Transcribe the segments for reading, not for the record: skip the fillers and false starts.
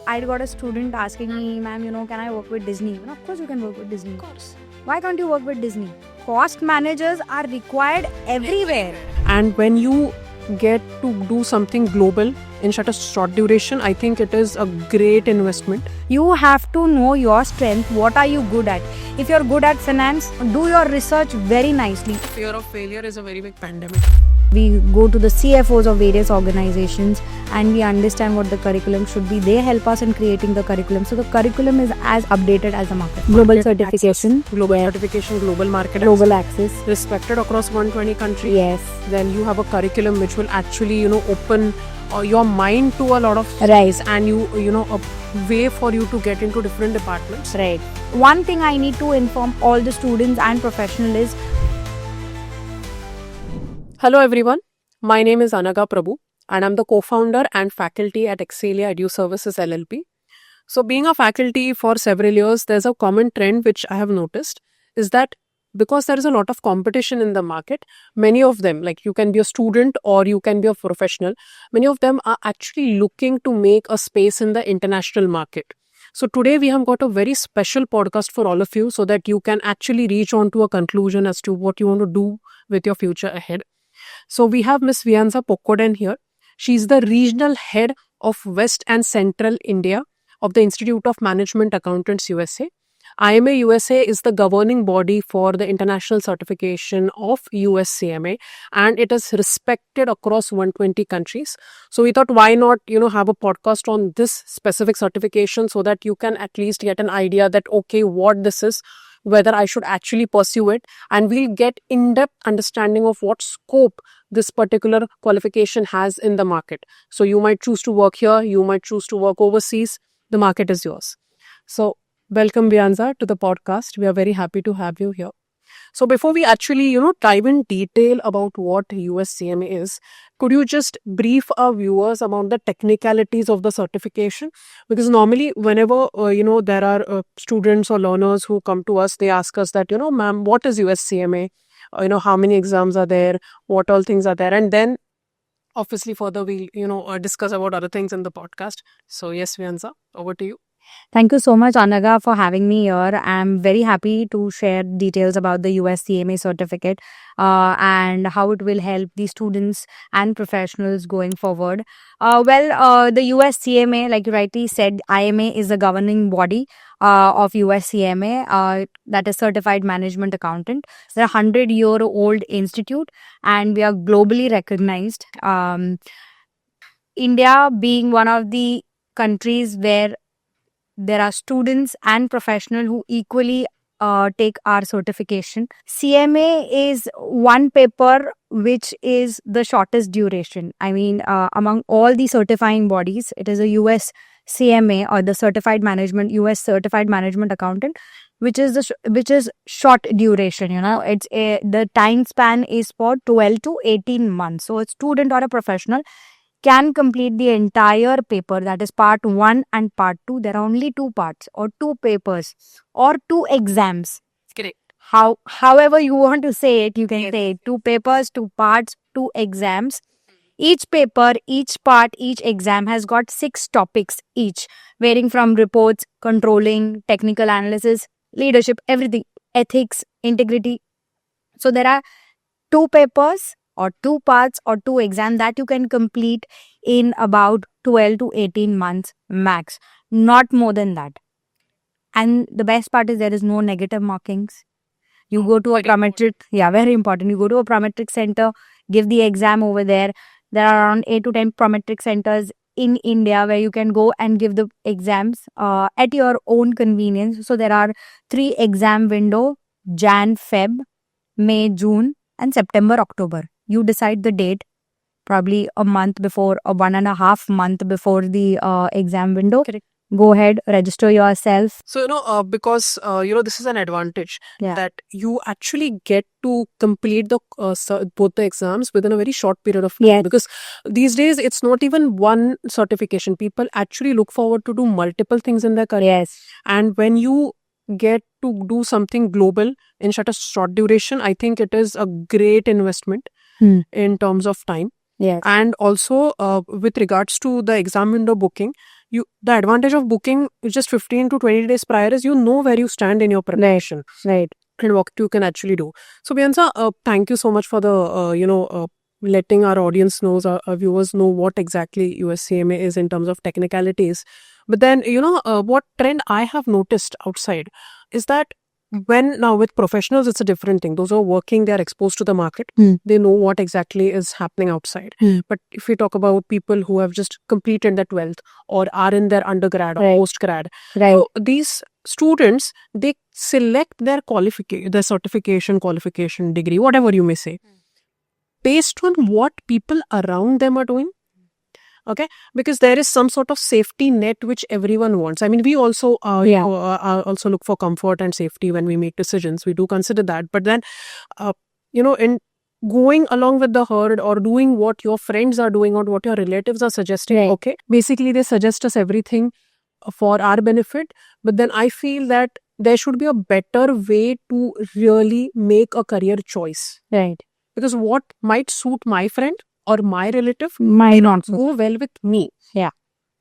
I got a student asking me, ma'am, can I work with Disney? Of course you can work with Disney. Of course. Why can't you work with Disney? Cost managers are required everywhere. And when you get to do something global in such a short duration, I think it is a great investment. You have to know your strength. What are you good at? If you're good at finance, do your research very nicely. Fear of failure is a very big pandemic. We go to the CFOs of various organizations and we understand what the curriculum should be. They help us in creating the curriculum. So the curriculum is as updated as the market. Global certification, Global certification, global market, global access. respected across 120 countries. Yes. Then you have a curriculum which will actually, open your mind to a lot of Right. and a way for you to get into different departments. Right. One thing I need to inform all the students and professionals is Hello everyone, my name is Anaga Prabhu and I'm the co-founder and faculty at Excelia Edu Services LLP. So being a faculty for several years, there's a common trend which I have noticed is that because there is a lot of competition in the market, many of them, like you can be a student or you can be a professional, many of them are actually looking to make a space in the international market. So today we have got a very special podcast for all of you so that you can actually reach on to a conclusion as to what you want to do with your future ahead. So we have Miss Vianza Pokkoden here. She's the regional head of West and Central India of the Institute of Management Accountants USA. IMA USA is the governing body for the international certification of USCMA and it is respected across 120 countries. So we thought why not, have a podcast on this specific certification so that you can at least get an idea that, okay, what this is, whether I should actually pursue it, and we'll get in-depth understanding of what scope this particular qualification has in the market. So you might choose to work here, you might choose to work overseas, the market is yours. So welcome Vianza to the podcast. We are very happy to have you here. So before we actually, dive in detail about what USCMA is, could you just brief our viewers about the technicalities of the certification? Because normally whenever, there are students or learners who come to us, they ask us that, ma'am, what is USCMA? How many exams are there? What all things are there? And then obviously further we'll, discuss about other things in the podcast. So yes, Vianza, over to you. thank you so much, Anaga, for having me here. I'm very happy to share details about the USCMA certificate and how it will help the students and professionals going forward. The USCMA, like you rightly said, IMA is the governing body of USCMA, that is Certified Management Accountant. It's a 100-year-old institute and we are globally recognized. India being one of the countries where there are students and professionals who equally take our certification. CMA is one paper which is the shortest duration. I mean, among all the certifying bodies, it is a US CMA or the US Certified Management Accountant, which is short duration. It's the time span is for 12 to 18 months. So a student or a professional can complete the entire paper, that is part 1 and part 2. There are only 2 parts or 2 papers or 2 exams. Correct. However you want to say it, you can say 2 papers, 2 parts, 2 exams. Each paper, each part, each exam has got 6 topics each, varying from reports, controlling, technical analysis, leadership, everything, ethics, integrity. So there are 2 papers or 2 parts or 2 exams that you can complete in about 12 to 18 months max, not more than that. And the best part is there is no negative markings. You go to a prometric, very important. You go to a prometric center, give the exam over there. There are around 8 to 10 prometric centers in India where you can go and give the exams at your own convenience. So there are 3 exam window: Jan, Feb, May, June, and September, October. You decide the date, probably a month before or 1.5 months before the exam window. Correct. Go ahead, register yourself. So, because, this is an advantage Yeah. that you actually get to complete the both the exams within a very short period of time. Yes. Because these days, it's not even one certification. People actually look forward to do multiple things in their career. Yes. And when you get to do something global in such a short duration, I think it is a great investment in terms of time. Yes. And also with regards to the exam window booking, the advantage of booking just 15 to 20 days prior is you know where you stand in your preparation. Right. And what you can actually do. So, Bianca, thank you so much for the letting our audience knows, our viewers know what exactly USCMA is in terms of technicalities. But then, what trend I have noticed outside is that when now with professionals, it's a different thing. Those who are working, they are exposed to the market. They know what exactly is happening outside. But if we talk about people who have just completed their 12th or are in their undergrad or Right. postgrad, Right. so these students, they select their their certification, qualification, degree, whatever you may say, based on what people around them are doing. Okay, because there is some sort of safety net which everyone wants. I mean, we also also look for comfort and safety when we make decisions. We do consider that, but then in going along with the herd or doing what your friends are doing or what your relatives are suggesting, Right. okay, basically they suggest us everything for our benefit, but then I feel that there should be a better way to really make a career choice, Right. because what might suit my friend or my relative Might not. go well with me. Yeah.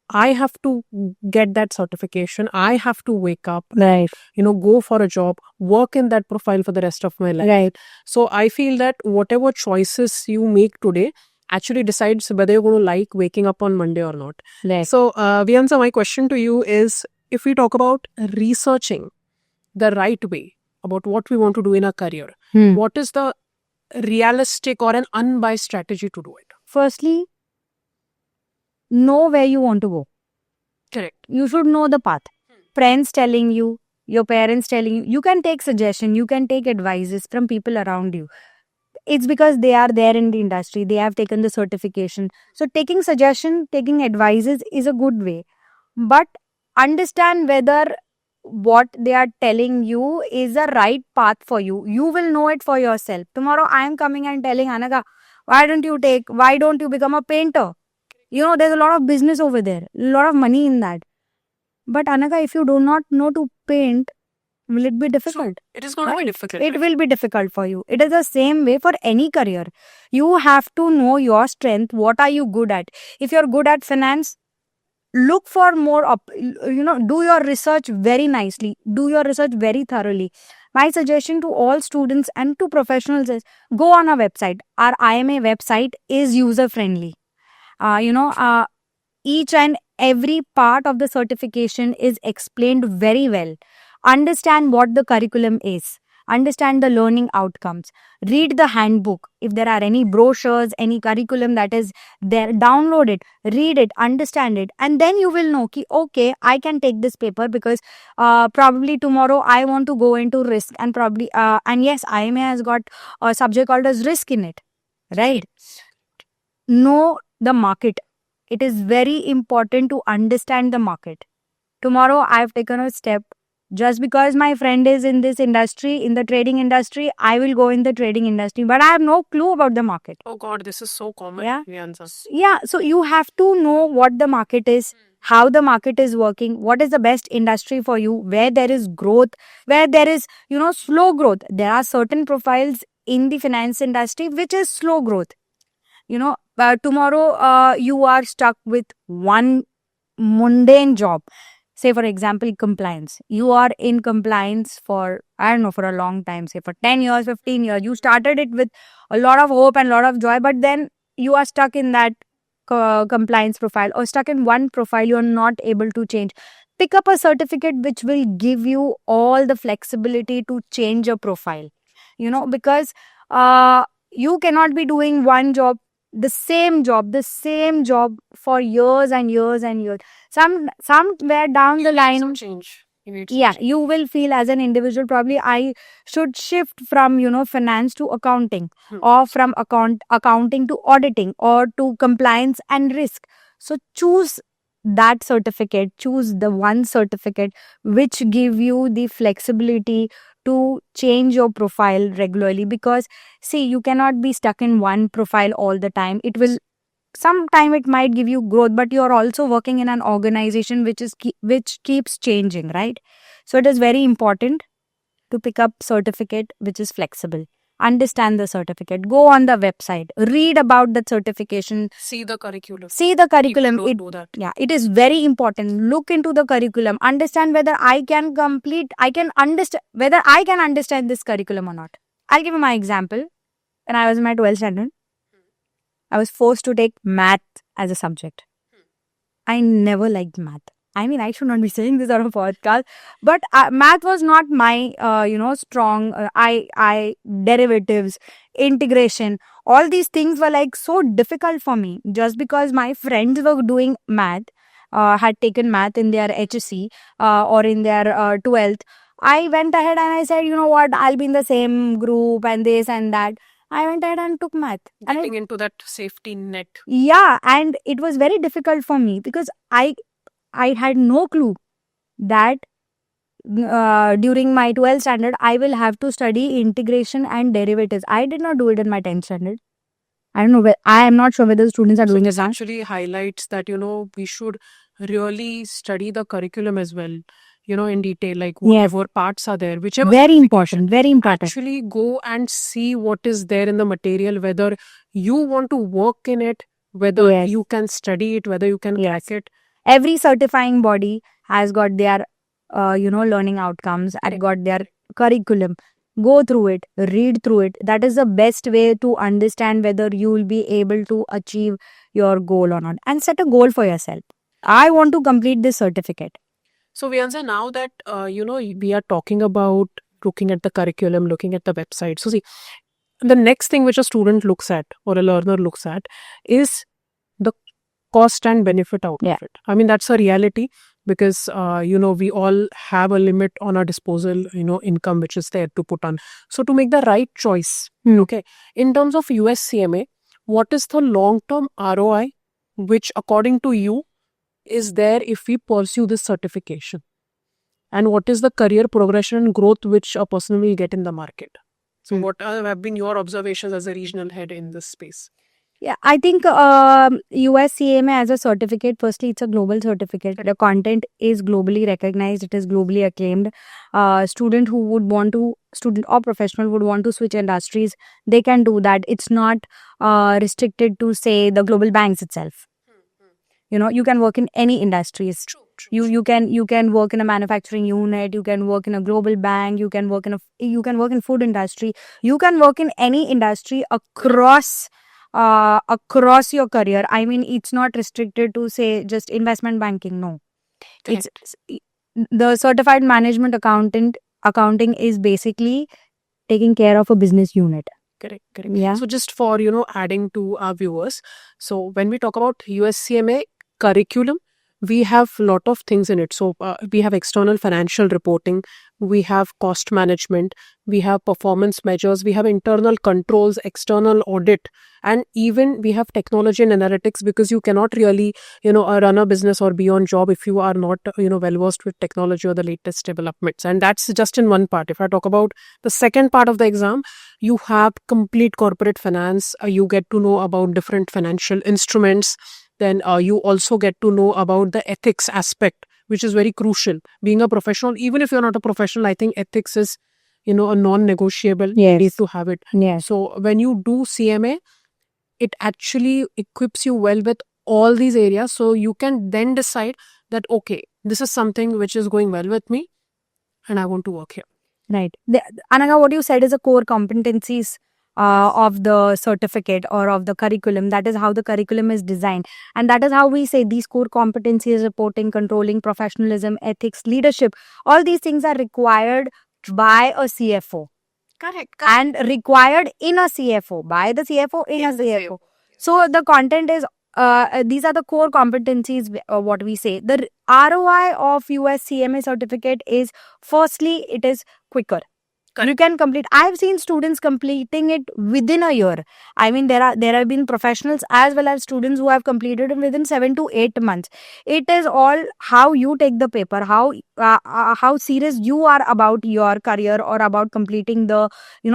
I have to get that certification. I have to wake up, Right. go for a job, work in that profile for the rest of my life. Right. So I feel that whatever choices you make today actually decides whether you're going to like waking up on Monday or not. Right. So, Viansa, my question to you is, if we talk about researching the right way about what we want to do in our career, what is the realistic or an unbiased strategy to do it? Firstly, know where you want to go. Correct. You should know the path. Friends telling you, your parents telling you, you can take suggestion, you can take advices from people around you. It's because they are there in the industry, they have taken the certification. So taking suggestion, taking advices is a good way. But understand whether what they are telling you is the right path for you. You will know it for yourself. Tomorrow I am coming and telling Anaga, why don't you become a painter? There's a lot of business over there, a lot of money in that. But Anaga, if you do not know to paint, will it be difficult? It is going to be difficult. It will be difficult for you. It is the same way for any career. You have to know your strength. What are you good at? If you're good at finance, look for more do your research very nicely, do your research very thoroughly. My suggestion to all students and to professionals is go on our website. Our IMA website is user friendly. Each and every part of the certification is explained very well. Understand what the curriculum is. Understand the learning outcomes. Read the handbook. If there are any brochures, any curriculum that is there, download it, read it, understand it, and then you will know, okay, I can take this paper because probably tomorrow I want to go into risk, and probably and yes, IMA has got a subject called as risk in it, right? Know the market. It is very important to understand the market. Tomorrow I've taken a step. Just because my friend is in this industry, in the trading industry, I will go in the trading industry. But I have no clue about the market. Oh God, this is so common. Yeah. Viansa. Yeah. So you have to know what the market is, how the market is working, what is the best industry for you, where there is growth, where there is, slow growth. There are certain profiles in the finance industry which is slow growth. Tomorrow you are stuck with one mundane job. Say, for example, compliance. You are in compliance for, for a long time, say for 10 years, 15 years. You started it with a lot of hope and a lot of joy, but then you are stuck in that compliance profile or stuck in one profile. You are not able to change. Pick up a certificate which will give you all the flexibility to change your profile. Because you cannot be doing one job, the same job for years and years and years. Somewhere down the line, change. You will feel as an individual, probably I should shift from finance to accounting, or from accounting to auditing, or to compliance and risk. So choose that certificate, choose the one certificate which give you the flexibility to change your profile regularly. Because see, you cannot be stuck in one profile all the time. Sometime it might give you growth, but you're also working in an organization which keeps changing, right? So it is very important to pick up certificate which is flexible. understand the certificate, go on the website, read about the certification, See the curriculum. see the curriculum. People don't do that. Yeah, it is very important. Look into the curriculum, understand whether I can understand this curriculum or not. I'll give you my example. When I was in my 12th standard, I was forced to take math as a subject. I never liked math. I mean, I should not be saying this on a podcast, but math was not my, strong. I derivatives, integration, all these things were like so difficult for me. Just because my friends were doing math, had taken math in their HSC or in their 12th, I went ahead and I said, you know what, I'll be in the same group and this and that. I went ahead and took math. And Getting into that safety net. yeah, and it was very difficult for me because I had no clue that during my 12th standard I will have to study integration and derivatives. I did not do it in my 10th standard. I don't know. I am not sure whether students are So doing this it now. actually highlights that, we should really study the curriculum as well, in detail, like Yes. whatever parts are there, whichever Very important. Very important. actually go and see what is there in the material, whether you want to work in it, whether Yes. you can study it, whether you can Yes. crack it. Every certifying body has got their, learning outcomes and Correct. got their curriculum. Go through it, read through it. That is the best way to understand whether you will be able to achieve your goal or not. And set a goal for yourself. I want to complete this certificate. So Vianza, now that we are talking about looking at the curriculum, looking at the website. So see, the next thing which a student looks at or a learner looks at is the cost and benefit out Yeah. of it. I mean, that's a reality because we all have a limit on our disposal, income which is there to put on. So to make the right choice, okay, in terms of USCMA, what is the long-term ROI which according to you is there if we pursue this certification? And what is the career progression and growth which a person will get in the market? So what have been your observations as a regional head in this space? Yeah, I think USCMA as a certificate, firstly, it's a global certificate. The content is globally recognized, it is globally acclaimed. Student or professional would want to switch industries, they can do that. It's not restricted to, say, the global banks itself. You can work in any industries. True. You can work in a manufacturing unit, you can work in a global bank, you can work in food industry, you can work in any industry across your career. I mean, it's not restricted to, say, just investment banking. No, it's the certified management accounting is basically taking care of a business unit. Correct. Yeah. So just for adding to our viewers, so when we talk about USCMA curriculum, we have a lot of things in it. So we have external financial reporting, we have cost management, we have performance measures, we have internal controls, external audit, and even we have technology and analytics, because you cannot really run a business or be on job if you are not well versed with technology or the latest developments. And that's just in one part. If I talk about the second part of the exam, you have complete corporate finance. You get to know about different financial instruments. Then you also get to know about the ethics aspect, which is very crucial. Being a professional, even if you're not a professional, I think ethics is, a non-negotiable. Yes. You need to have it. Yes. So when you do CMA, it actually equips you well with all these areas. So you can then decide that, okay, this is something which is going well with me and I want to work here. Right. Anaga, what you said is a core competencies of the certificate or of the curriculum. That is how the curriculum is designed. And that is how we say these core competencies: reporting, controlling, professionalism, ethics, leadership. All these things are required by a CFO. Correct. And required in a CFO, by the CFO in a CFO. So the content is, these are the core competencies, what we say. The ROI of USCMA certificate is, firstly, it is quicker. You can complete. I have seen students completing it within a year. I mean, there have been professionals as well as students who have completed it within 7 to 8 months. It is all how you take the paper, how serious you are about your career or about completing the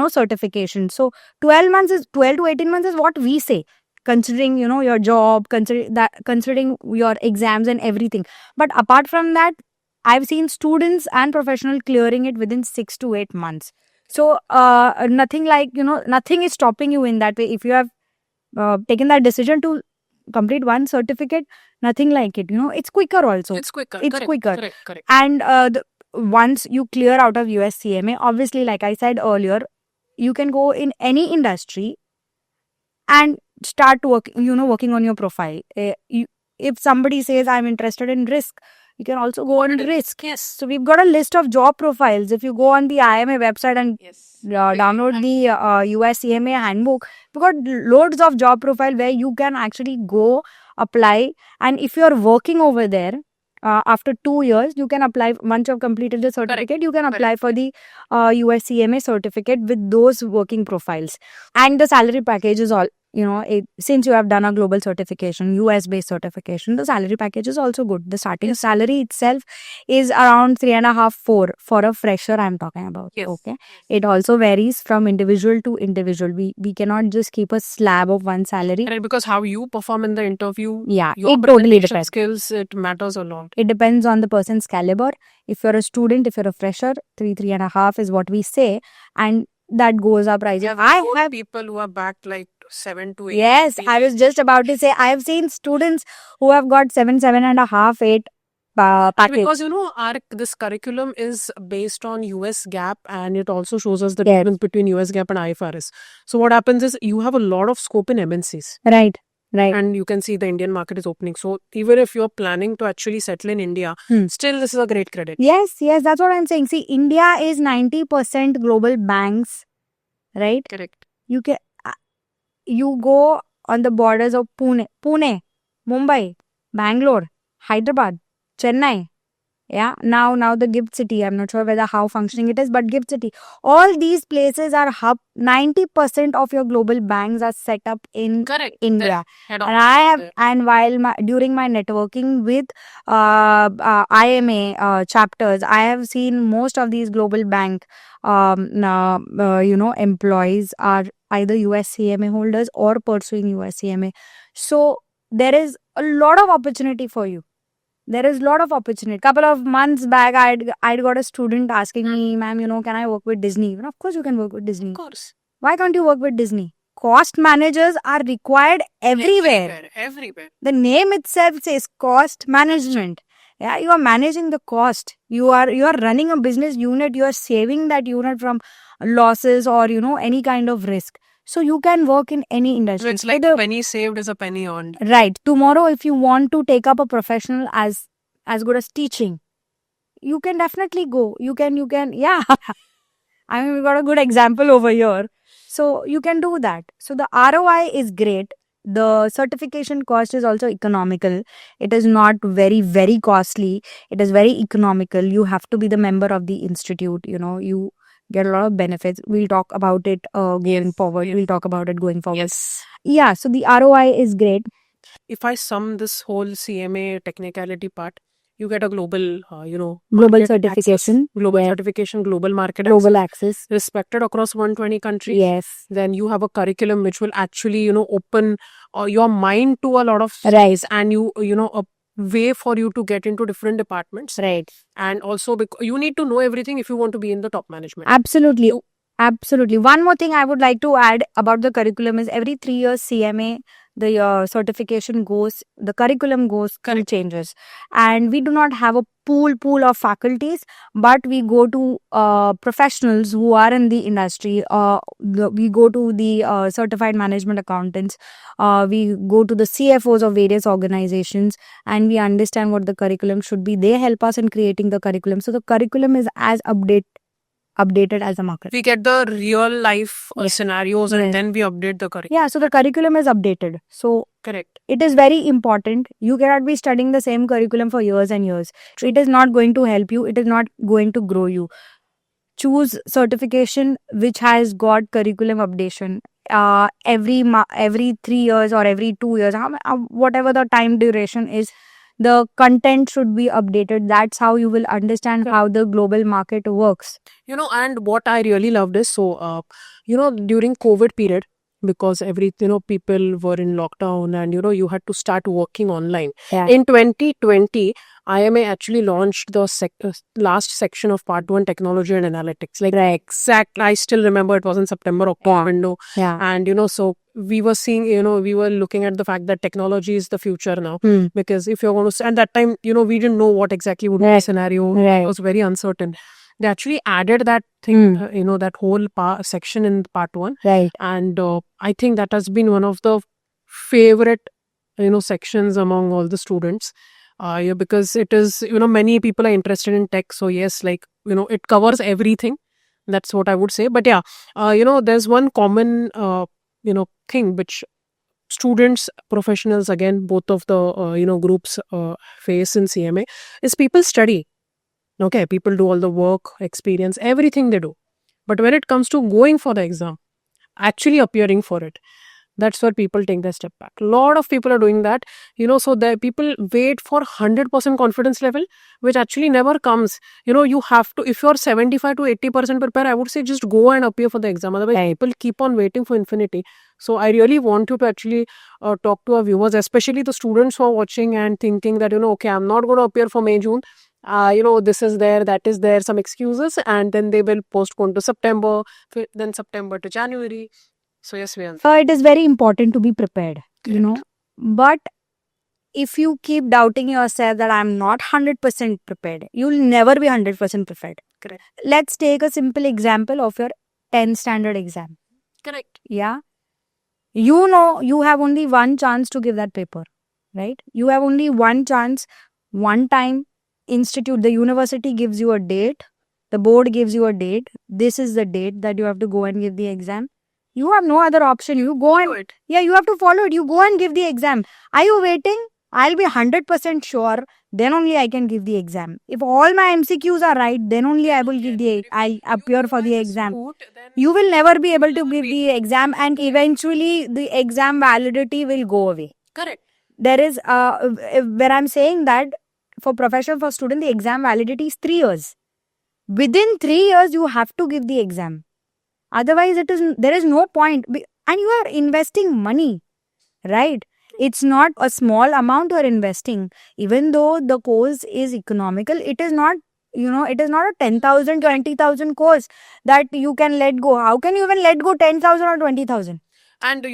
certification. So 12 to 18 months is what we say, considering your job, considering your exams and everything. But apart from that, I've seen students and professionals clearing it within 6 to 8 months. So nothing like, nothing is stopping you in that way. If you have taken that decision to complete one certificate, nothing like it. It's quicker also. It's quicker. It's Correct, quicker. Correct. And once you clear out of USCMA, obviously, like I said earlier, you can go in any industry and start working on your profile. If somebody says I'm interested in risk, you can also go on risk. Yes. So we've got a list of job profiles. If you go on the IMA website and download the USCMA handbook, we've got loads of job profile where you can actually go apply. And if you're working over there, after 2 years, you can apply. Once you've completed the certificate, you can apply for the USCMA certificate with those working profiles. And the salary package is all, since you have done a global certification, US based certification, the salary package is also good. The starting salary itself is around 3.5, 4 for a fresher. I'm talking about. Yes. Okay. It also varies from individual to individual. We cannot just keep a slab of one salary. Correct, because how you perform in the interview, Yeah, your it totally presentation depends. skills, it matters a lot. It depends on the person's caliber. If you're a student, if you're a fresher, 3.5 is what we say, and that goes up rising. I have people who are backed like 7 to 8. Yes, I was just about to say, I have seen students who have got 7.5, 8 package. Because this curriculum is based on US GAAP, and it also shows us the Yes. difference between US GAAP and IFRS. So what happens is you have a lot of scope in MNCs. Right. And you can see the Indian market is opening. So even if you're planning to actually settle in India, still this is a great credit. Yes, that's what I'm saying. See, India is 90% global banks, right? Correct. You go on the borders of Pune, Mumbai, Bangalore, Hyderabad, Chennai. Yeah, now the Gift City. I'm not sure whether how functioning it is, but Gift City. All these places are hub. 90% of your global banks are set up in India. And during my networking with IMA chapters, I have seen most of these global bank employees are either USCMA holders or pursuing USCMA. So there is a lot of opportunity for you. There is a lot of opportunity. Couple of months back, I'd got a student asking me, ma'am, can I work with Disney? Of course you can work with Disney. Of course. Why can't you work with Disney? Cost managers are required everywhere. The name itself says cost management. Yeah, you are managing the cost. You are running a business unit. You are saving that unit from losses or any kind of risk. So you can work in any industry. It's like a penny saved is a penny earned. Right. Tomorrow, if you want to take up a professional as good as teaching, you can definitely go. You can. Yeah. I mean, we've got a good example over here. So you can do that. So the ROI is great. The certification cost is also economical. It is not very, very costly. It is very economical. You have to be the member of the institute. You get a lot of benefits. We'll talk about it going forward. We'll talk about it going forward. Yes. Yeah, so the ROI is great. If I sum this whole CMA technicality part, you get a global, global certification. Global certification, global market global access. Respected across 120 countries. Yes. Then you have a curriculum which will actually, open your mind to a lot of things. And a way for you to get into different departments. Right. And also because you need to know everything if you want to be in the top management. Absolutely. Absolutely. One more thing I would like to add about the curriculum is every 3 years CMA, the certification goes, the curriculum goes, changes. And we do not have a pool of faculties, but we go to professionals who are in the industry. We go to the certified management accountants. We go to the CFOs of various organizations, and we understand what the curriculum should be. They help us in creating the curriculum. So the curriculum is as updated as the market. We get the real life scenarios and then we update the curriculum. Yeah, so the curriculum is updated. So correct. It is very important. You cannot be studying the same curriculum for years and years. It is not going to help you. It is not going to grow you. Choose certification which has got curriculum updation every 3 years or every 2 years, whatever the time duration is. The content should be updated. That's how you will understand how the global market works. And what I really loved is, during COVID period, because people were in lockdown and, you had to start working online. Yeah. In 2020, IMA actually launched the last section of Part 1 Technology and Analytics. Like, exact, I still remember it was in September, October window. Yeah. And, so we were seeing, we were looking at the fact that technology is the future now. Because if you're going to, at that time, we didn't know what exactly would be the scenario. It was very uncertain. They actually added that thing, that whole section in Part 1. Right. And I think that has been one of the favorite, sections among all the students. Because it is, many people are interested in tech. So yes, like, it covers everything. That's what I would say. But yeah, there's one common, thing which students, professionals, again, both of the, groups face in CMA is people study. Okay, people do all the work, experience, everything they do. But when it comes to going for the exam, actually appearing for it, that's where people take the step back. A lot of people are doing that, so that people wait for 100% confidence level, which actually never comes. You have to, if you're 75 to 80% prepared, I would say just go and appear for the exam. Otherwise, people keep on waiting for infinity. So I really want you to actually talk to our viewers, especially the students who are watching and thinking that, okay, I'm not going to appear for May, June. This is there, that is there, some excuses, and then they will postpone to September, then September to January. So yes, we are. It is very important to be prepared, Correct. But if you keep doubting yourself that I'm not 100% prepared, you'll never be 100% prepared. Correct. Let's take a simple example of your 10th standard exam. Correct. Yeah. You have only one chance to give that paper, right? You have only one chance, one time. The university gives you a date, the board gives you a date. This is the date that you have to go and give the exam. You have no other option. You go and it. yeah, you have to follow it. You go and give the exam. Are you waiting? I'll be 100% sure. Then only I can give the exam. If all my MCQs are right, then only I will I'll appear for the exam. You will never be able to give the exam, and eventually the exam validity will go away. Correct. There is when I'm saying that for professional, for student, the exam validity is 3 years. Within 3 years, you have to give the exam. Otherwise, there is no point. And you are investing money, right? It's not a small amount you are investing. Even though the course is economical, it is not, it is not a 10,000, 20,000 course that you can let go. How can you even let go 10,000 or 20,000? And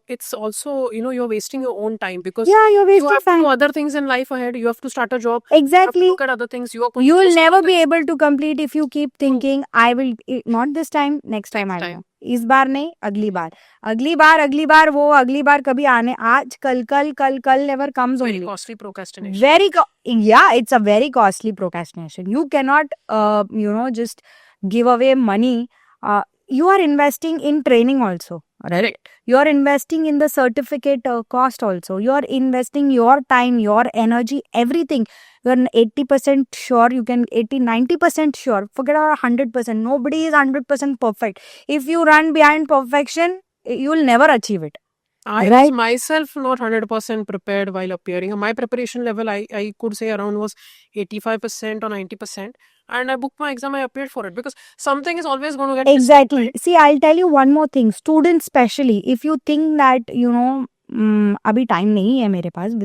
it's also, you're wasting your own time because Yeah, you're you wasting have to time. do other things in life ahead. You have to start a job. Exactly. You have to look at other things. You will never be able to complete if you keep thinking, I will, not this time, next time I will. इस बार नहीं, अगली बार, वो अगली बार कभी आने, आज कल never comes very only. costly procrastination. Yeah, it's a very costly procrastination. You cannot, just give away money. You are investing in training also. Right. You are investing in the certificate cost also. You are investing your time, your energy, everything. You are 80% sure, you can 90% sure. Forget about 100%. Nobody is 100% perfect. If you run behind perfection, you will never achieve it. I was myself not 100% prepared while appearing. My preparation level, I could say around was 85% or 90%. And I booked my exam, I appeared for it because something is always going to get exactly. Right? See, I'll tell you one more thing. Students especially, if you think that, abhi time nahi hai mere paas,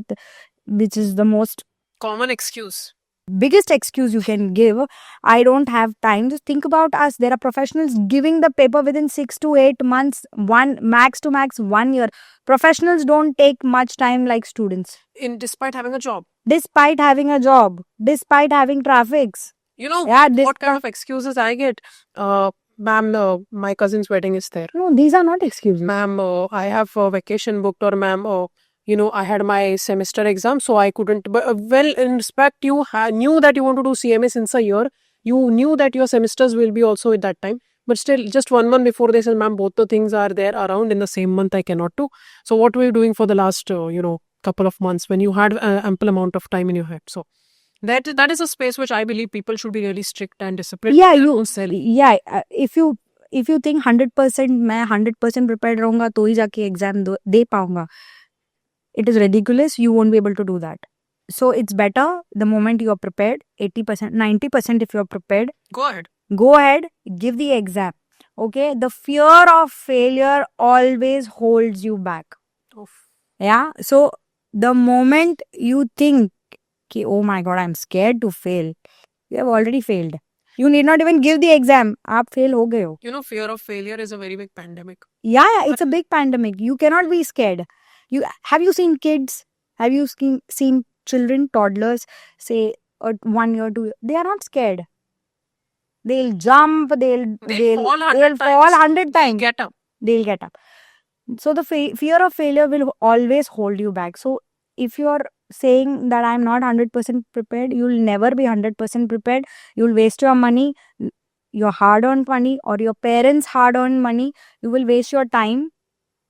which is the most common excuse. Biggest excuse you can give, I don't have time. Just think about us. There are professionals giving the paper within 6 to 8 months, max to max 1 year. Professionals don't take much time like students. Despite having a job. Despite having a job. Despite having traffics. What kind of excuses I get? Ma'am, my cousin's wedding is there. No, these are not excuses. Ma'am, I have a vacation booked, or ma'am, I had my semester exam, so I couldn't. But well, in respect, you knew that you want to do CMA since a year. You knew that your semesters will be also at that time. But still, just 1 month before they said, ma'am, both the things are there around in the same month. I cannot do. So what were you doing for the last, couple of months when you had ample amount of time in your head? So that is a space which I believe people should be really strict and disciplined. Yeah, if you think 100% मैं 100% prepared रहूँगा तो ही जाके exam दे पाऊँगा, it is ridiculous. You won't be able to do that. So it's better the moment you are prepared, 80%, 90% if you are prepared. Go ahead, give the exam. Okay, the fear of failure always holds you back. Oof. Yeah, so the moment you think कि oh my god, I'm scared to fail. You have already failed. You need not even give the exam. आप fail हो गए हो. You know, fear of failure is a very big pandemic. Yeah, it's a big pandemic. You cannot be scared. Have you seen kids? Have you seen children, toddlers, say 1 year, 2 year? They are not scared. They'll jump. They'll fall 100 they'll fall times. 100 times. Get up. They'll get up. So the fear of failure will always hold you back. So if you are saying that I'm not 100% prepared, you'll never be 100% prepared. You'll waste your money, your hard-earned money, or your parents' hard-earned money. You will waste your time,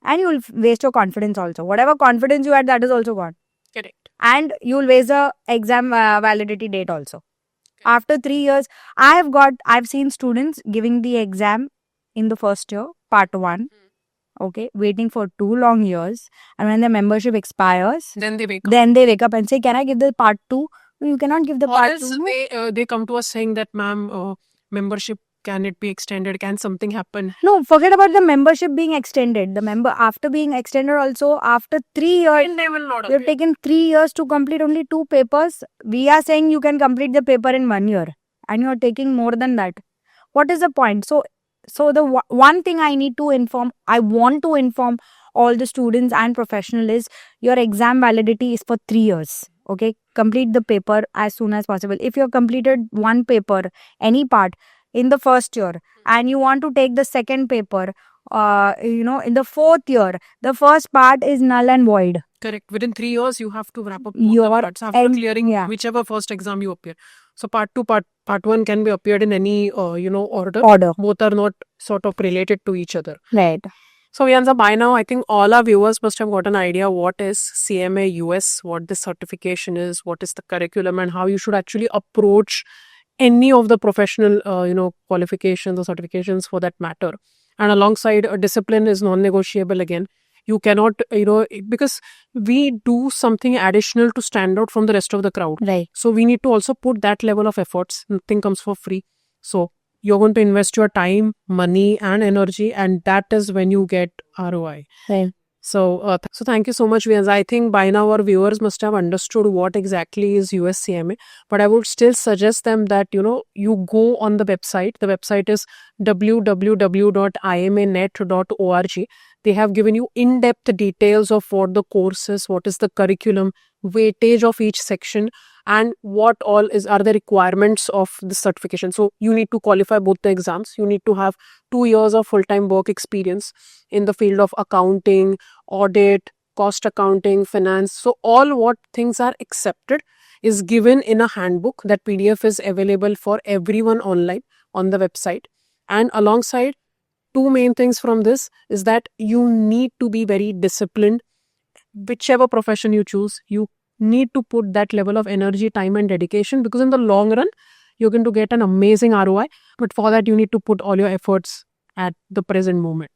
and you will waste your confidence also. Whatever confidence you had, that is also gone. Correct. And you will waste the exam validity date also. After 3 years, I've seen students giving the exam in the first year, part 1. Okay, waiting for 2 long years, and when the membership expires, Then they wake up. then they wake up and say, "Can I give the part 2?" No, you cannot give the Or part else 2. they come to us saying that, ma'am, membership, can it be extended? Can something happen? No, forget about the membership being extended. The member after being extended also after 3 years. And they will not We have appear. taken 3 years to complete only 2 papers. We are saying you can complete the paper in 1 year, and you are taking more than that. What is the point? So the one thing I want to inform all the students and professionals is your exam validity is for 3 years. Okay, complete the paper as soon as possible. If you have completed one paper, any part in the first year, and you want to take the second paper, in the 4th year, the first part is null and void. Correct. Within 3 years, you have to wrap up both You the are parts after and- clearing yeah. whichever first exam you appear. So part 2, part 1 can be appeared in any order. Order. Both are not sort of related to each other. Right. So Vianza, by now I think all our viewers must have got an idea what is CMA US, what this certification is, what is the curriculum, and how you should actually approach any of the professional qualifications or certifications for that matter. And alongside, a discipline is non-negotiable again. You cannot, because we do something additional to stand out from the rest of the crowd. Right. So we need to also put that level of efforts. Nothing comes for free. So you're going to invest your time, money, and energy, and that is when you get ROI. Right. So, so thank you so much, Vianza. I think by now our viewers must have understood what exactly is USCMA, but I would still suggest them that, you go on the website. The website is www.imanet.org. They have given you in-depth details of what the course is, what is the curriculum, weightage of each section, and what all are the requirements of the certification. So you need to qualify both the exams. You need to have 2 years of full-time work experience in the field of accounting, audit, cost accounting, finance. So all what things are accepted is given in a handbook. That PDF is available for everyone online on the website. And alongside, 2 main things from this is that you need to be very disciplined. Whichever profession you choose, you need to put that level of energy, time, and dedication, because in the long run, you're going to get an amazing ROI. But for that, you need to put all your efforts at the present moment.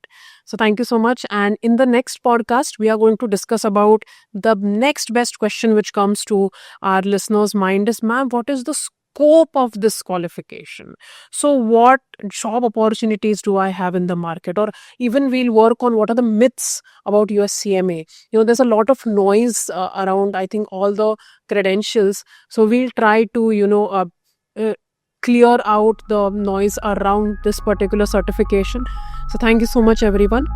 So thank you so much. And in the next podcast, we are going to discuss about the next best question which comes to our listeners' mind is, ma'am, what is the scope of this qualification? So what job opportunities do I have in the market? Or even we'll work on what are the myths about USCMA. There's a lot of noise around, I think, all the credentials. So we'll try to, clear out the noise around this particular certification. So thank you so much, everyone.